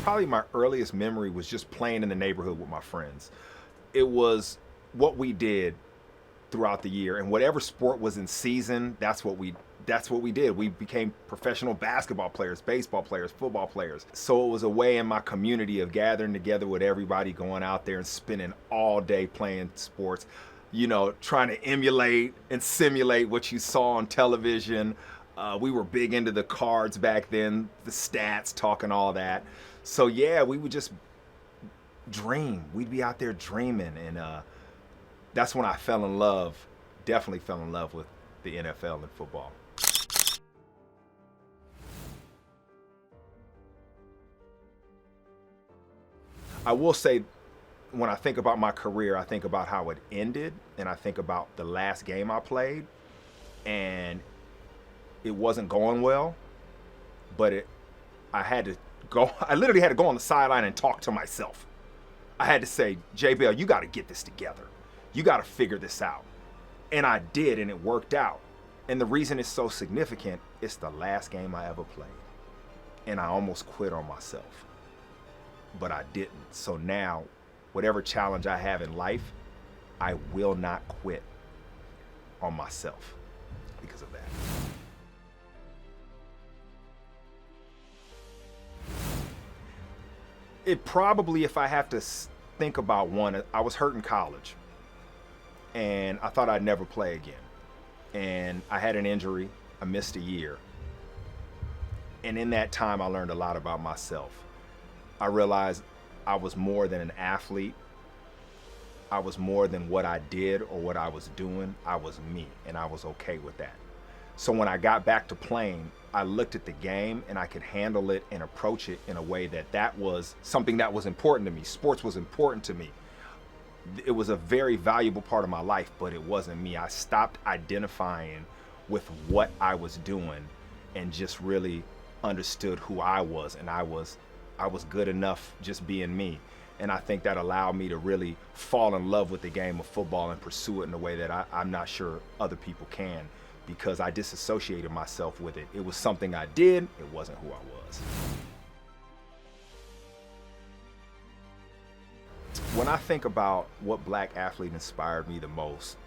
probably my earliest memory was just playing in the neighborhood with my friends. It was what we did throughout the year, and whatever sport was in season, that's what we did. We became professional basketball players, baseball players, football players. So it was a way in my community of gathering together with everybody, going out there and spending all day playing sports, trying to emulate and simulate what you saw on television. We were big into the cards back then, the stats, talking all that. So yeah, we would just dream. We'd be out there dreaming, and that's when I fell in love. Definitely fell in love with the NFL and football. I will say, when I think about my career, I think about how it ended, and I think about the last game I played, and it wasn't going well, but I had to go. I literally had to go on the sideline and talk to myself. I had to say, Jay Bell, you got to get this together. You got to figure this out. And I did, and it worked out. And the reason it's so significant, it's the last game I ever played. And I almost quit on myself, but I didn't. So now, whatever challenge I have in life, I will not quit on myself because of that. It probably, if I have to think about one, I was hurt in college, and I thought I'd never play again. And I had an injury. I missed a year. And in that time, I learned a lot about myself. I realized I was more than an athlete. I was more than what I did or what I was doing. I was me, and I was okay with that. So when I got back to playing, I looked at the game and I could handle it and approach it in a way that was something that was important to me. Sports was important to me. It was a very valuable part of my life, but it wasn't me. I stopped identifying with what I was doing and just really understood who I was, and I was good enough just being me. And I think that allowed me to really fall in love with the game of football and pursue it in a way that I'm not sure other people can, because I disassociated myself with it. It was something I did, it wasn't who I was. When I think about what black athlete inspired me the most,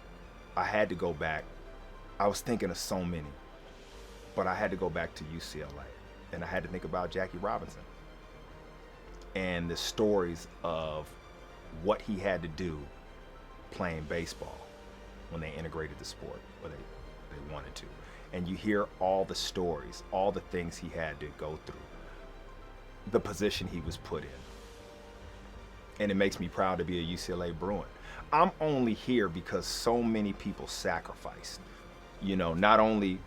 I had to go back. I was thinking of so many, but I had to go back to UCLA, and I had to think about Jackie Robinson and the stories of what he had to do playing baseball when they integrated the sport, or they wanted to. And you hear all the stories, all the things he had to go through, the position he was put in. And it makes me proud to be a UCLA Bruin. I'm only here because so many people sacrificed. Not only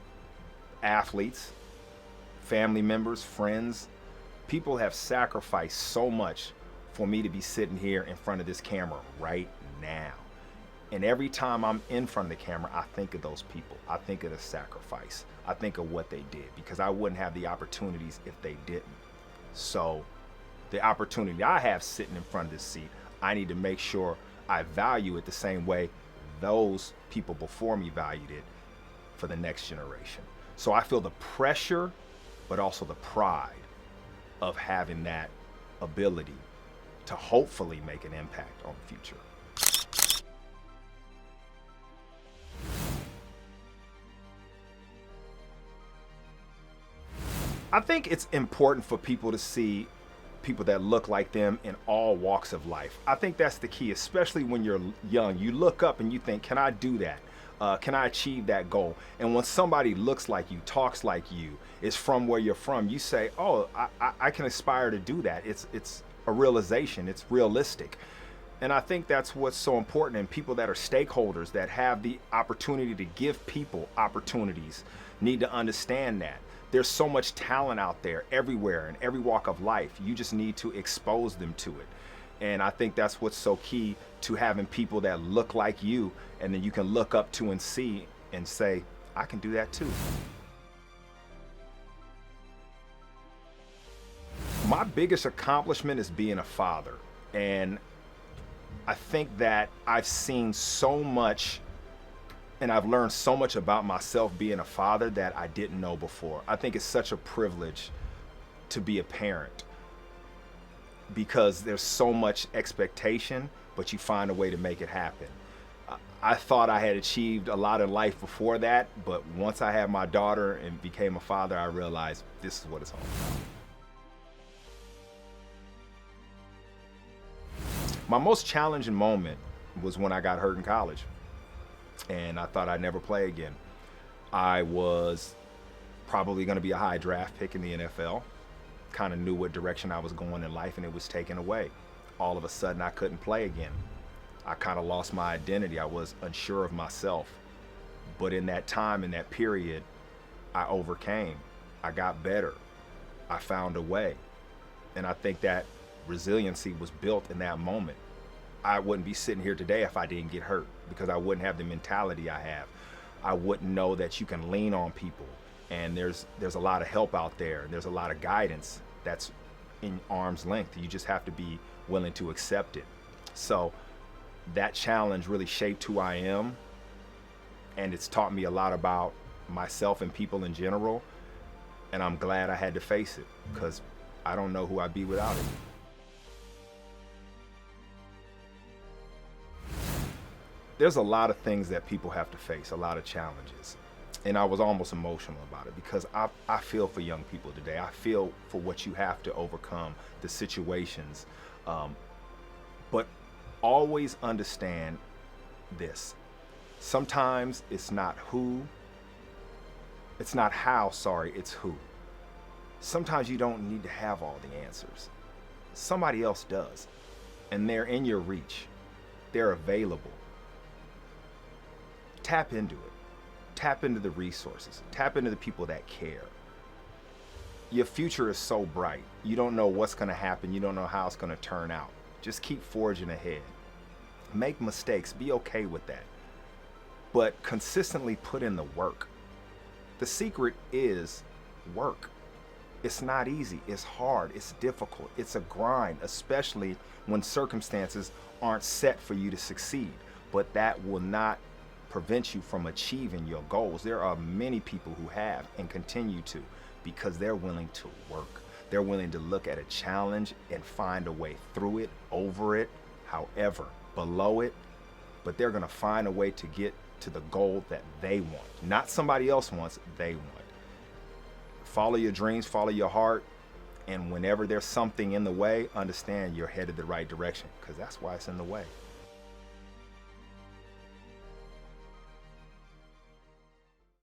athletes, family members, friends, people have sacrificed so much for me to be sitting here in front of this camera right now. And every time I'm in front of the camera, I think of those people. I think of the sacrifice. I think of what they did, because I wouldn't have the opportunities if they didn't. So the opportunity I have sitting in front of this seat, I need to make sure I value it the same way those people before me valued it for the next generation. So I feel the pressure, but also the pride of having that ability to hopefully make an impact on the future. I think it's important for people to see people that look like them in all walks of life. I think that's the key, especially when you're young. You look up and you think, can I do that? Can I achieve that goal? And when somebody looks like you, talks like you, is from where you're from, you say, oh, I can aspire to do that. It's a realization, it's realistic. And I think that's what's so important, and people that are stakeholders that have the opportunity to give people opportunities need to understand that. There's so much talent out there everywhere in every walk of life. You just need to expose them to it. And I think that's what's so key to having people that look like you, and then you can look up to and see and say, I can do that too. My biggest accomplishment is being a father. And I think that I've seen so much, and I've learned so much about myself being a father that I didn't know before. I think it's such a privilege to be a parent. because there's so much expectation, but you find a way to make it happen. I thought I had achieved a lot in life before that, but once I had my daughter and became a father, I realized this is what it's all about. My most challenging moment was when I got hurt in college, and I thought I'd never play again. I was probably going to be a high draft pick in the NFL, kind of knew what direction I was going in life, and it was taken away. All of a sudden, I couldn't play again. I kind of lost my identity. I was unsure of myself. But in that time, in that period, I overcame. I got better. I found a way. And I think that resiliency was built in that moment. I wouldn't be sitting here today if I didn't get hurt, because I wouldn't have the mentality I have. I wouldn't know that you can lean on people, and there's a lot of help out there, and there's a lot of guidance that's in arm's length. You just have to be willing to accept it. So that challenge really shaped who I am, and it's taught me a lot about myself and people in general, and I'm glad I had to face it, because I don't know who I'd be without it. There's a lot of things that people have to face, a lot of challenges, and I was almost emotional about it, because I feel for young people today. I feel for what you have to overcome, the situations, but always understand this. Sometimes it's not how, it's who. Sometimes you don't need to have all the answers. Somebody else does, and they're in your reach. They're available. Tap into it. Tap into the resources. Tap into the people that care. Your future is so bright. You don't know what's going to happen. You don't know how it's going to turn out. Just keep forging ahead. Make mistakes. Be okay with that. But consistently put in the work. The secret is work. It's not easy. It's hard. It's difficult. It's a grind, especially when circumstances aren't set for you to succeed. But that will not prevent you from achieving your goals. There are many people who have and continue to, because they're willing to work. They're willing to look at a challenge and find a way through it, over it, however, below it, but they're going to find a way to get to the goal that they want. Not somebody else wants, they want. Follow your dreams, follow your heart, and whenever there's something in the way, understand you're headed the right direction, because that's why it's in the way.